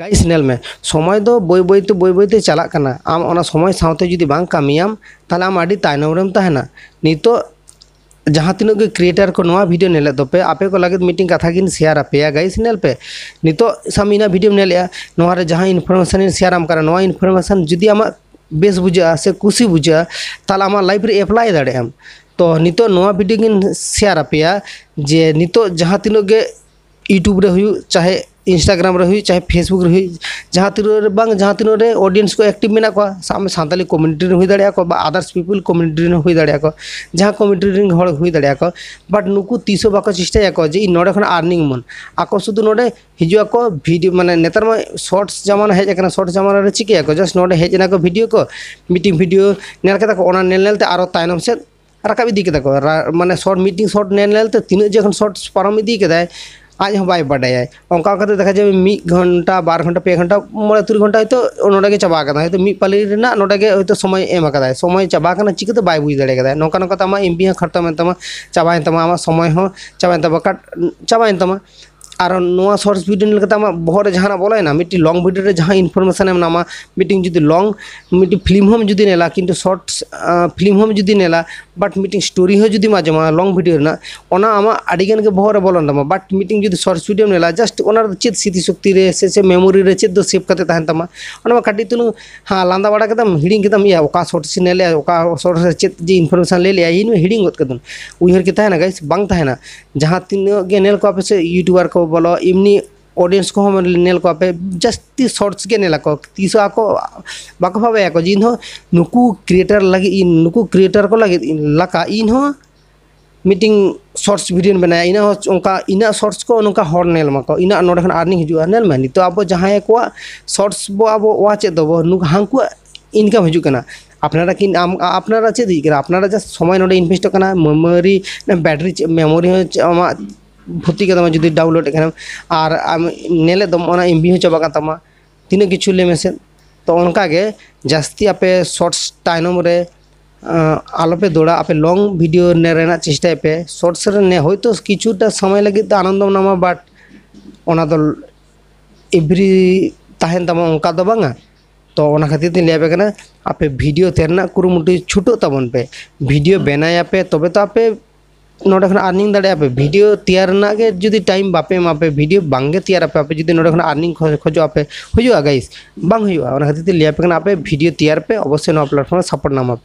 guys nail में समय दो बई बई ते चला कना आम ओना समय सावते जुदी बांग कामियाम ताले आम आडी तायनम रेम तहना नितो जहाँ तीनों के क्रिएटर को नवा वीडियो नेले दोपे आपे को लगे मीटिंग कथा गिन शेयर आपेया गाइस नेल पे नितो सामिना वीडियो नेले नवा रे जहाँ इनफॉरमेशन शेयर आम करा नवा इनफॉरमेशन जुदी आमा बेस बुझा से खुशी बुझा ताले आमा लाइफ रे अप्लाई दाड़े आम तो नितो नवा वीडियो गिन शेयर आपेया जे नितो जहाँ तीनों के यूट्यूब रे हुई चाहे इंस्टाग्राम रे हुई चाहे फेसबुक रे हुई जहाँ तीनों रे ऑडियंस को एक्टिव मेना को सामे सानताली कम्युनिटी रे हुई दाड़िया को बा अदर्स पीपल कम्युनिटी रे हुई दाड़िया को जहाँ कम्युनिटी रे हड़ हुई दाड़िया को बट नुकु तीसो बाको चेष्टा को जे नोडे खन अर्निंग मन आको शुधु नोडे हिजुआ को वीडियो माने नेतार में शॉर्ट्स जमाना हेज एकना शॉर्ट्स जमाना रे चिके को जस्ट नोडे हेज ना को वीडियो को मीटिंग वीडियो नेल केता को ओना नेल नेलते आरो तायनम से राकाब इदी केता को माने शॉर्ट मीटिंग शॉर्ट नेल नेलते तीन जखन शॉर्ट्स पारम इदी केदाय आज हम बै बाडाय अंका देखा जाए 1 घंटा 2 घंटा 5 घंटा 3 घंटा तो नोडे चाबा तो मिद पाली नोडे समय एम समय चाबा चिकाते बै बुझ दाड़े नौका नौका तमा एमबी खर्तम चाबाइन तमा आमा समय हो चाबाइन तमा चाबाइन तमा और नोआ शॉर्ट्स वीडियो नेल कता बहर जहाँ बोलेना मिट्टी लॉन्ग वीडियो रे जहाँ इनफॉरमेशन एम नामा मीटिंग जुदी लॉन्ग मिट्टी फिल्म हम जुदी नेला किंतु शॉर्ट्स फिल्म हम जुदी नेला बट मीटिंग स्टोरी हो जुदी माजमा लॉन्ग वीडियो ना ओना आमा आडिगन के बहर बोलन तमा बट मीटिंग जुदी शॉर्ट्स वीडियो नेला जस्ट ओना चेत स्मृति शक्ति रे से मेमोरी रे चेत दो सेव करते तहन तमा ओना काटी तुलु हाँ लांदा बड़ा केदम हिडिंग केदम या ओका शॉर्ट्स नेले ओका शॉर्ट्स चेत जे इनफॉरमेशन ले लिया इन हिडिंग गत कदन उहर के तहना गाइस बांग तहना जहाँ तीन गे नेल को आपे से यूट्यूबर को बोलो इमनी ऑडियंस को हम नेल को आपे जस्ती शॉर्ट्स के नेला को तीसो आको बाको भावे को जिन हो नुकु क्रिएटर लगे इन नुकु क्रिएटर को लगे लका इन हो मीटिंग शॉर्ट्स वीडियो बनाया इना हो उनका इना शॉर्ट्स को उनका हॉर नेल माको इना नोडे खन अर्निंग हिजुआ नेल में तो अब जहां को शॉर्ट्स बो अब वाचे दबो नुक हांकु इनकम हिजु कना अपनारा कि अपनारा चेद हिजु अपनारा जस्ट समय नोडे इनवेस्ट कना मेमोरी बैटरी मेमोरी हो भर्ती के जुदी डाउनलोड और नेले दम एमबी हो चाबा तमा तीन किछु ले मेसे तो उनकागे जास्ती आपे शॉर्ट्स टाइम रे आलोपे दौड़ा आपे लॉन्ग वीडियो ने रेना चेष्टा पे शॉर्ट्स रे ने होयतो किछुटा समय लगे तो आनंदम नामा बाट ओना दो एवरी ताहेन तमा उनका दो बांगा तो ओना खातिर तीन लेबे कना आपे वीडियो तेरना कुरुमुटु छुटो तबन पे वीडियो बनाया पे तबे तो आपे नोडे खन अर्निंग दाड़े पे वीडियो तैयार ना के जुदी टाइम बापे मापे वीडियो बांगे तैयार पे जुदी नोडे खन अर्निंग खोजो पे हुजुआ गाइस बांग हुजुआ ओना खातिर लिया पे कना आपे वीडियो तैयार पे अवश्य नो प्लेटफॉर्म सपोर्ट नामा